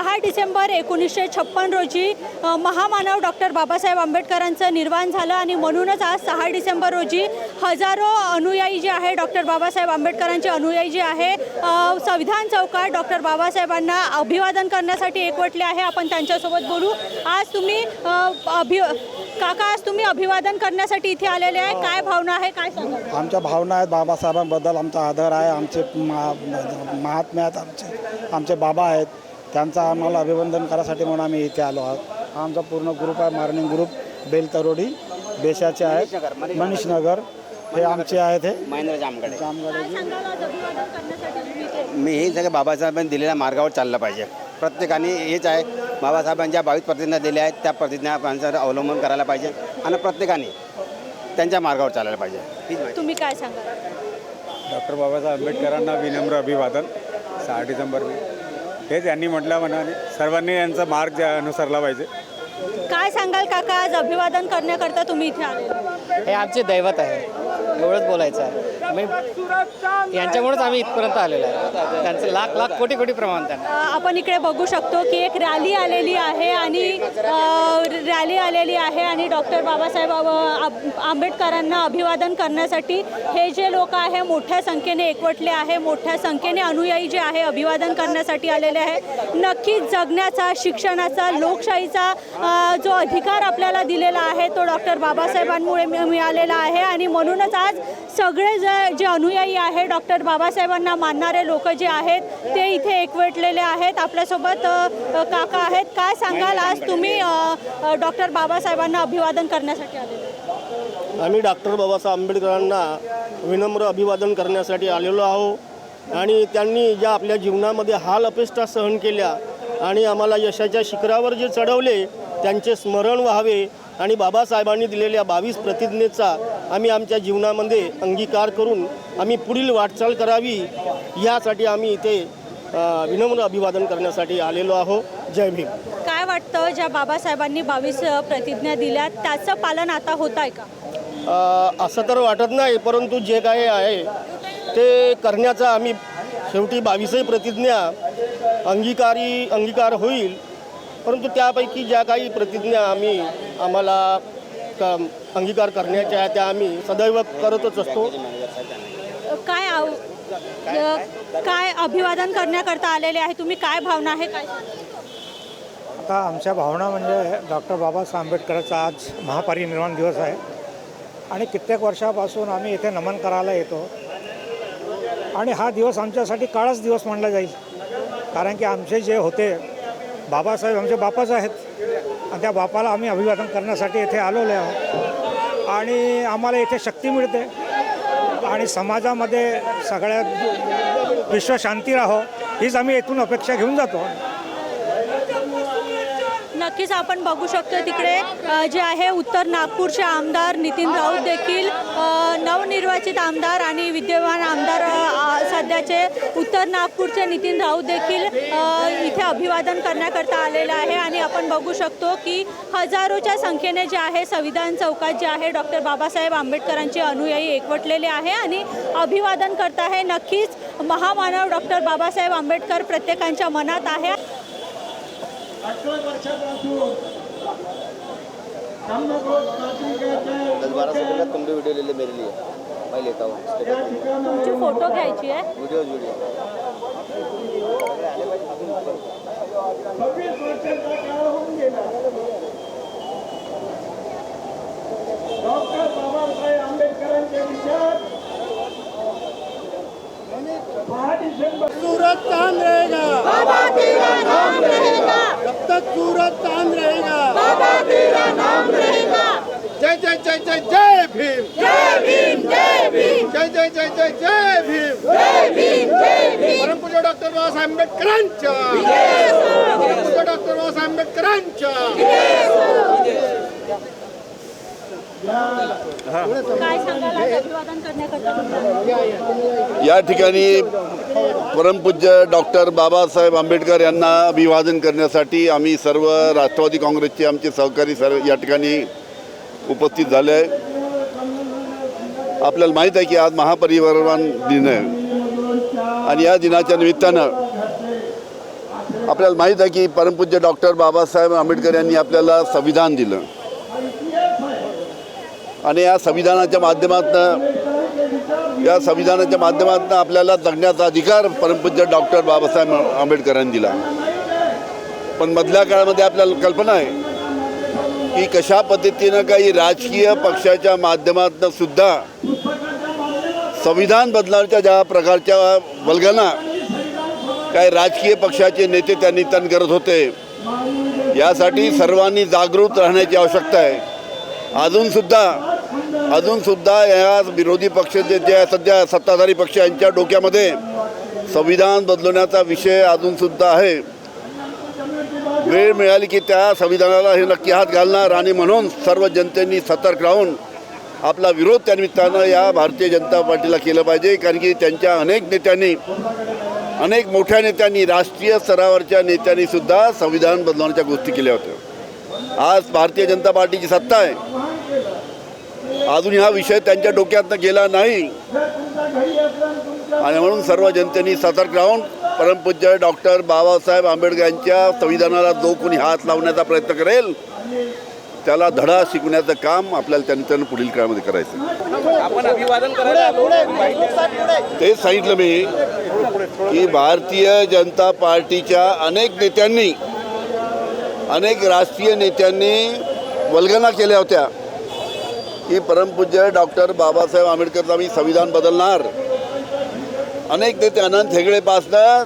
6 डिसेंबर 1956 रोजी महामानव डॉक्टर बाबासाहेब आंबेडकरांचं निर्वाण झालं आणि म्हणूनच आज 6 डिसेंबर रोजी हजारो अनुयायी जे आहे डॉक्टर बाबासाहेब आंबेडकरांचे अनुयायी जे आहे संविधान चौकात डॉक्टर बाबासाहेबांना अभिवादन करण्यासाठी एकवटले आहे। आपण त्यांच्यासोबत बोलू। आज तुम्ही काका आज तुम्ही अभिवादन करण्यासाठी इथे आलेले आहे, काय भावना आहे, काय सांगा? आमच्या भावना आहेत, बाबासाहेबांबद्दल आमचा आदर आहे, आमचे महात्मे आहेत, आमचे बाबा आहेत, त्यांचा आम्हाला अभिवंदन करायसाठी म्हणून आम्ही इथे आलो आहोत। आमचा पूर्ण ग्रुप आहे, मॉर्निंग ग्रुप बेलतरोडी बेशाचे आहेत, मनीष नगर हे आमचे आहेत, हे महेंद्र जामगडे। मी हे सगळं बाबासाहेबांनी दिलेल्या मार्गावर चाललं पाहिजे। प्रत्येकाने हेच आहे, बाबासाहेबांच्या 22 प्रतिज्ञा दिल्या आहेत, त्या प्रतिज्ञांचं अवलंबन करायला पाहिजे आणि प्रत्येकाने त्यांच्या मार्गावर चालायला पाहिजे। तुम्ही काय सांगा? डॉक्टर बाबासाहेब आंबेडकरांना विनम्र अभिवादन। 6 डिसेंबर हेच यांनी म्हटल्याप्रमाणे सर्वांनी यांचा मार्ग अनुसरला पाहिजे। काय सांगाल काका, आज अभिवादन करण्याकरता तुम्ही इथे आले? हे आमचे दैवत आहे, एवढंच बोलायचं आहे। मी यांच्यामुळेच आम्ही इथपर्यंत आलेलो आहे, त्यांचे लाख लाख कोटी कोटी प्रमाण त्यांना। आपण इकडे बघू शकतो की एक रॅली आलेली आहे आणि डॉक्टर बाबासाहेब आंबेडकरांना अभिवादन करण्यासाठी हे जे लोक आहे मोठ्या संख्येने एकवटले आहे, मोठ्या संख्येने अनुयायी जे आहे अभिवादन करण्यासाठी आलेले आहे। नक्कीच जगण्याचा, शिक्षणाचा, लोकशाहीचा जो अधिकार आपल्याला दिलेला आहे तो डॉक्टर बाबासाहेबांमुळे मिळालेला आहे आणि म्हणूनच आज सगळे जे अनुयायी आहे डॉक्टर बाबासाहेबांना मानणारे लोक जे आहेत ते इथे एकवटलेले आहेत। आपल्यासोबत काका आहेत, काय सांगाल आज तुम्ही डॉक्टर बाबासाहेबांना अभिवादन करण्यासाठी आलेले? आम्ही डॉक्टर बाबासाहेब आंबेडकरांना विनम्र अभिवादन करण्यासाठी आलेलो आहोत आणि त्यांनी ज्या आपल्या जीवनामध्ये हाल अपेष्टा सहन केल्या आणि आम्हाला यशाच्या शिखरावर जे चढवले त्यांचे स्मरण व्हावे आणि बाबासाहेबांनी दिलेल्या 22 प्रतिज्ञेचा आम्ही आमच्या जीवनामध्ये अंगीकार करून आम्ही पुढील वाटचाल करावी यासाठी आम्ही इथे विनम्र अभिवादन करण्यासाठी आलेलो आहोत। जय भीम। काय वाटतं, ज्या बाबासाहेबांनी 22 प्रतिज्ञा दिल्या त्याचं पालन आता होत आहे का? असं तर वाटत नाही, परंतु जे काय आहे ते करण्याचा आम्ही शेवटी 22 प्रतिज्ञा अंगीकार होईल, परंतु त्यापैकी ज्या काही प्रतिज्ञा आम्हाला अंगीकार करण्याच्या आहेत त्या आम्ही सदैव करतच असतो। काय अभिवादन करण्याकरता आलेले आहे तुम्ही, काय भावना आहे, काय? आता आमच्या भावना म्हणजे डॉक्टर बाबासाहेब आंबेडकरांचा आज महापरिनिर्वाण दिवस आहे आणि कित्येक वर्षापासून आम्ही इथे नमन करायला येतो आणि हा दिवस आमच्यासाठी काळाच दिवस मानला जाईल, कारण की आमचे जे होते बाबासाहेब आमचे बापाच आहेत आणि त्या बापाला आम्ही अभिवादन करण्यासाठी इथे आलेलो आहोत आणि आम्हाला इथे शक्ती मिळते आणि समाजामध्ये सगळ्यात विश्वशांती राहो हीच आम्ही इथून अपेक्षा घेऊन जातो। नक्कीच आपण बघू शकतो तिकडे जे आहे उत्तर नागपूरचे आमदार नितीन राऊत देखील नवनिर्वाचित आमदार आणि विद्यमान आमदार सध्याचे उत्तर नागपूरचे नितीन राऊत देखील इथे अभिवादन करण्याकरता आलेला आहे आणि आपण बघू शकतो की हजारोच्या संख्येने जे आहे संविधान चौकात जे आहे डॉक्टर बाबासाहेब आंबेडकरांचे अनुयायी एकवटलेले आहे आणि अभिवादन करत आहे। नक्कीच महामानव डॉक्टर बाबासाहेब आंबेडकर प्रत्येकाच्या मनात आहे। 18 वर्षापासून हम लोग 10-12 सेकंड तुम भी वीडियो ले ले मेरे लिए, मैं लेता हूँ। तुमची फोटो घ्यायची आहे, वीडियो 26 वर्षाचा काळ होऊन गेला। डॉक्टर बाबासाहेब आंबेडकरांचे विचार 6 डिसेंबर सूरत चांद रहेगा, बाबा तेरा नाम रहेगा, जब तक सूरत चांद रहेगा, बाबा तेरा नाम रहेगा। जय जय जय जय जय भीम, जय भीम, जय भीम, जय जय जय जय जय भीम, जय भीम, जय भीम। परमपूज्य डॉक्टर बाबासाहेब आंबेडकरांच्या, परमपूज्य डॉक्टर बाबासाहेब आंबेडकरांच्या। काय सांगाल अभिवादन करण्याकरता? या ठिकाणी परमपूज्य डॉक्टर बाबासाहेब आंबेडकर यांना अभिवादन करण्यासाठी आम्ही सर्व राष्ट्रवादी काँग्रेसचे आमचे सहकारी सर्व या ठिकाणी उपस्थित झाले आहे। आपल्याला माहीत आहे की आज महापरिनिर्वाण दिन आहे आणि या दिनाच्या निमित्तानं आपल्याला माहीत आहे की परमपूज्य डॉक्टर बाबासाहेब आंबेडकर यांनी आपल्याला संविधान दिलं आणि या संविधानाच्या माध्यमातून आपल्याला जगण्याचा अधिकार परमपूज्य डॉक्टर बाबासाहेब आंबेडकरांनी दिला. पण मधल्या काळामध्ये आपल्याला कल्पना आहे की कशा पद्धतीनं काही राजकीय पक्षाच्या माध्यमातून सुद्धा संविधान बदलण्याच्या ज्या प्रकारच्या वल्गना काही राजकीय पक्षाचे नेते त्यांनी करत होते, यासाठी सर्वांनी जागृत राहण्याची आवश्यकता आहे. अजूनसुद्धा या विरोधी पक्ष जे सध्या सत्ताधारी पक्ष यांच्या डोक्यामध्ये संविधान बदलवण्याचा विषय अजूनसुद्धा आहे. वेळ मिळाली की त्या संविधानाला हे नक्की हात घालणार आणि म्हणून सर्व जनतेने सतर्क राहून आपला विरोध त्या निमित्तानं या भारतीय जनता पार्टीला केलं पाहिजे. कारण की त्यांच्या अनेक मोठ्या नेत्यांनी, राष्ट्रीय स्तरावरच्या नेत्यांनी सुद्धा संविधान बदलवण्याच्या गोष्टी केल्या होत्या. आज भारतीय जनता पार्टीची सत्ता आहे, अजून हा विषय त्यांच्या डोक्यातनं गेला नाही आणि म्हणून सर्व जनतेने सतर्क राहून परमपूज्य डॉक्टर बाबासाहेब आंबेडकर यांच्या संविधानाला जो कोणी हात लावण्याचा प्रयत्न करेल त्याला धडा शिकवण्याचं काम आपल्याला त्यांनी पुढील काळामध्ये करायचं. आपण अभिवादन करायला तेच सांगितलं मी की भारतीय जनता पार्टीच्या अनेक राष्ट्रीय नेत्यांनी वल्गना केल्या होत्या की परमपूज्य डॉक्टर बाबासाहेब आंबेडकरचं आम्ही संविधान बदलणार. अनेक नेते अनंत हेगडेपासनं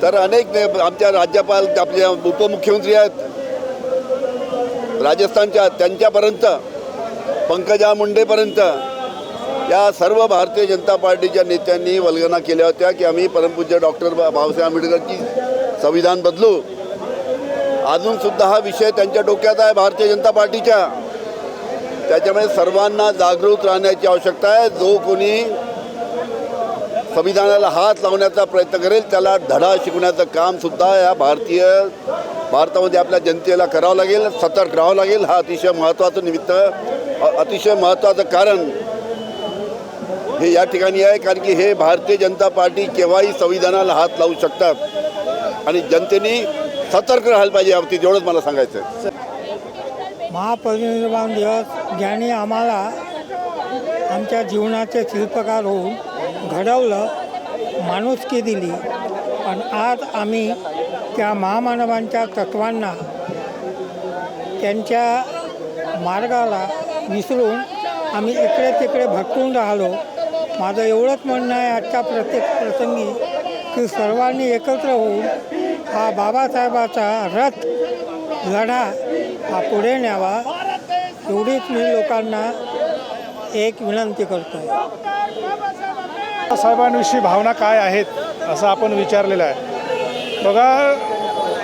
तर अनेक आमच्या राज्यपाल, आपल्या उपमुख्यमंत्री आहेत राजस्थानच्या, त्यांच्यापर्यंत पंकजा मुंडेपर्यंत या सर्व भारतीय जनता पार्टीच्या नेत्यांनी वल्गना केल्या होत्या की आम्ही परमपूज्य डॉक्टर बाबासाहेब आंबेडकरची संविधान बदलू. अजूनसुद्धा हा विषय त्यांच्या डोक्यात आहे भारतीय जनता पार्टीच्या. त्याच्यामुळे सर्वांना जागृत राहण्याची आवश्यकता आहे. जो कोणी संविधानाला हात लावण्याचा प्रयत्न करेल त्याला धडा शिकवण्याचं कामसुद्धा या भारतामध्ये आपल्या जनतेला करावं लागेल, सतर्क राहावं लागेल. हा अतिशय महत्त्वाचं कारण हे या ठिकाणी आहे. कारण की हे भारतीय जनता पार्टी केव्हाही संविधानाला हात लावू शकतात आणि जनतेने सतर्क राहायला पाहिजे यावरती. एवढंच मला सांगायचं आहे. महापरिनिर्वाण दिवस ज्यांनी आम्हाला आमच्या जीवनाचे शिल्पकार होऊन घडवलं, माणुसकी दिली, पण आज आम्ही त्या महामानवांच्या तत्वांना, त्यांच्या मार्गाला विसरून आम्ही इकडे तिकडे भटकून राहिलो. माझं एवढंच म्हणणं आहे आजच्या प्रत्येक प्रसंगी की सर्वांनी एकत्र होऊन हा बाबासाहेबाचा लढा हा पुढे न्यावा, एवढीच मी लोकांना एक विनंती करतो आहे. साहेबांविषयी भावना काय आहेत असं आपण विचारलेलं आहे. बघा,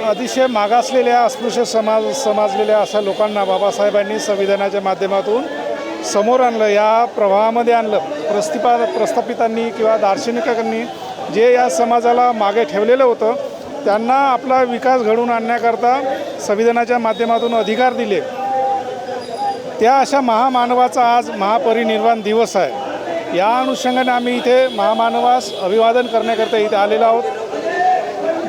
अतिशय मागासलेल्या, अस्पृश्य समजलेल्या अशा लोकांना बाबासाहेबांनी संविधानाच्या माध्यमातून समोर आणलं, या प्रवाहामध्ये आणलं. प्रस्थापितांनी किंवा दार्शनिकांनी जे या समाजाला मागे ठेवलेलं होतं त्यांना आपला विकास घडवून आणण्याकरता संविधानाच्या माध्यमातून अधिकार दिले. त्या अशा महामानवाचा आज महापरिनिर्वाण दिवस आहे. या अनुषंगाने आम्ही इथे महामानवास अभिवादन करण्याकरता इथे आलेलो आहोत.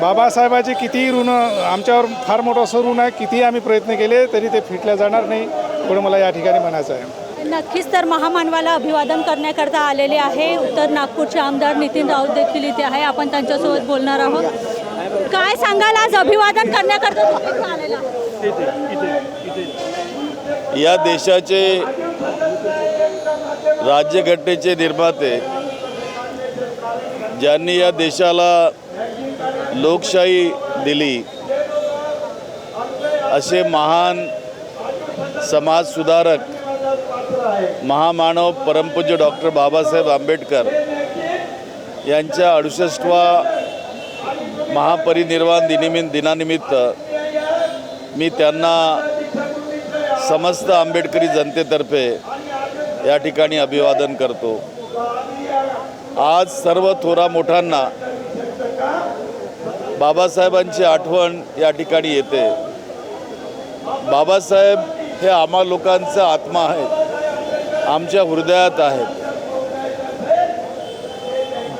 बाबासाहेबाचे कितीही ऋण आमच्यावर फार मोठं असं ऋण आहे, कितीही आम्ही प्रयत्न केले तरी ते फिटल्या जाणार नाही, एवढं मला या ठिकाणी म्हणायचं आहे. नक्कीच तर महामानवाला अभिवादन करण्याकरता आलेले आहे उत्तर नागपूरचे आमदार नितीन राऊत देखील इथे आहे. आपण त्यांच्यासोबत बोलणार आहोत. काय सांगाल, आज अभिवादन करण्याकरता तुम्ही इथे आलेला आहात? या देशाचे राज्यघटनेचे निर्माते, ज्यांनी या देशाला लोकशाही दिली, असे महान समाजसुधारक महामानव परमपूज्य डॉक्टर बाबासाहेब आंबेडकर यांच्या 68व्या महापरिनिर्वाण दिनानिमित्त मी त्यांना समस्त आंबेडकरी जनतेतर्फे या ठिकाणी अभिवादन करतो. आज सर्व थोरा मोठ्यांना बाबासाहेबांची आठवण या ठिकाणी येते. बाबासाहेब हे आम्हा लोकांचा आत्मा आहे, आमच्या हृदयात आहेत.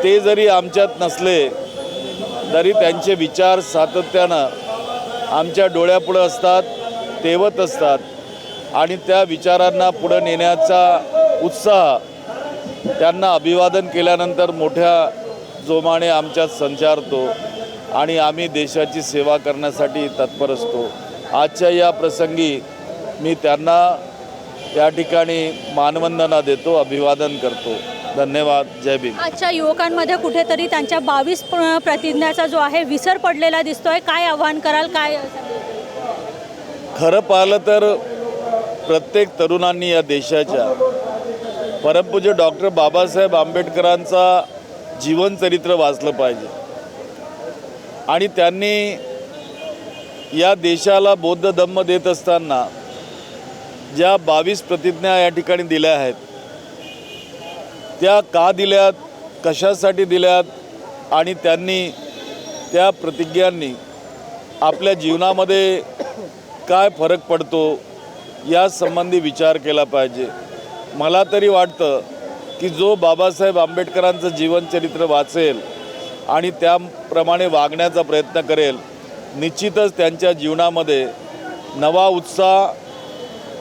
ते जरी आमच्यात नसले तरी त्यांचे विचार सातत्यानं आमच्या डोळ्यापुढं असतात, तेवत असतात आणि त्या विचारांना पुढं नेण्याचा उत्साह त्यांना अभिवादन केल्यानंतर मोठ्या जोमाने आमच्यात संचारतो आणि आम्ही देशाची सेवा करण्यासाठी तत्पर असतो. आजच्या या प्रसंगी मी त्यांना या ठिकाणी मानवंदना देतो, अभिवादन करतो. धन्यवाद. जय भीम. आजच्या युवकांमध्ये कुठेतरी त्यांच्या 22 प्रतिज्ञाचा जो आहे विसर पडलेला दिसतोय. काय आव्हान कराल? काय खरं पाहिलं तर प्रत्येक तरुणांनी या देशाच्या परमपूज्य डॉक्टर बाबासाहेब आंबेडकरांचा जीवनचरित्र वाचलं पाहिजे आणि त्यांनी या देशाला बौद्ध धम्म देत असताना ज्या 22 प्रतिज्ञा या ठिकाणी दिल्या आहेत त्या का दिल्यात, कशासाठी दिल्यात आणि त्यांनी त्या प्रतिज्ञांनी आपल्या जीवनामध्ये काय फरक पडतो यासंबंधी विचार केला पाहिजे. मला तरी वाटतं की जो बाबासाहेब आंबेडकरांचं जीवनचरित्र वाचेल आणि त्याप्रमाणे वागण्याचा प्रयत्न करेल, निश्चितच त्यांच्या जीवनामध्ये नवा उत्साह,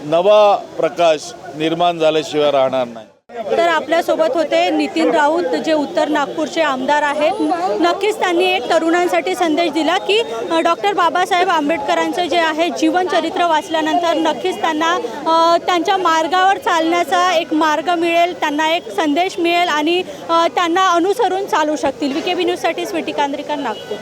नवा प्रकाश निर्माण झाल्याशिवाय राहणार नाही. तर आपल्यासोबत होते नितीन राऊत, जे उत्तर नागपूरचे आमदार आहेत. नक्कीच त्यांनी एक तरुणांसाठी संदेश दिला की डॉक्टर बाबासाहेब आंबेडकरांचं जे आहे जीवनचरित्र वाचल्यानंतर नक्कीच त्यांना त्यांच्या मार्गावर चालण्याचा एक मार्ग मिळेल, त्यांना एक संदेश मिळेल आणि त्यांना अनुसरून चालू शकतील. VKB न्यूजसाठी स्वीटी कांद्रेकर, नागपूर.